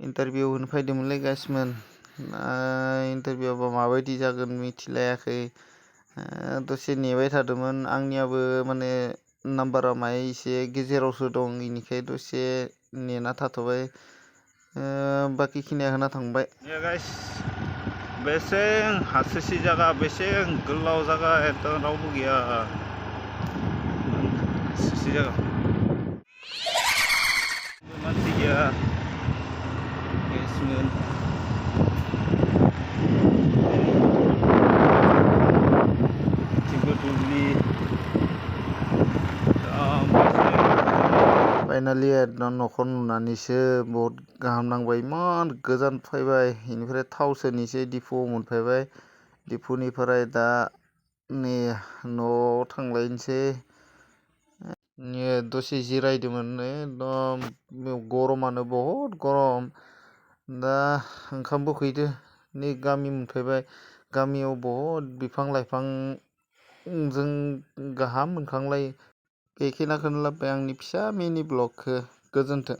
Interview होनो फैदोंमोनलै गाइसमोन इन्टारभिउआबो माबायदि जागोन मिथिलायाखै दसे नेबाय थादोंमोन आंनियाबो माने नाम्बारा माय एसे गेजेरावसो दं इनिखाय दसे नेना थाथ'बाय बाखिखिनिया होना थांबाय गाइस बेसें हासोसि जागा बेसें गोलाव जागा एकदम रावबो गैया हासोसि जागा मानसि गैया गाइसमोन फाइनालि एकदम न'खर नुनानैसो बहुत गाहाम नांबाय इमान गोजान फैबाय इनिफ्राय थाव सोनोसै दिपुआव मोनफैबाय दिपुनिफ्राय दा नै न'आव थांलायनोसै दसे जिरायदोंमोन एकदम गरमानो बहुत गरम दा ओंखामबो उखैदो नै गामि मोनफैबाय गामियाव बहुत बिफां लाइफां जों गाहाम मोनखांलायो बेखिनिखौनो लाबोबाय आंनि फिसा मिनि ब्लगखौ गोजोन्थों।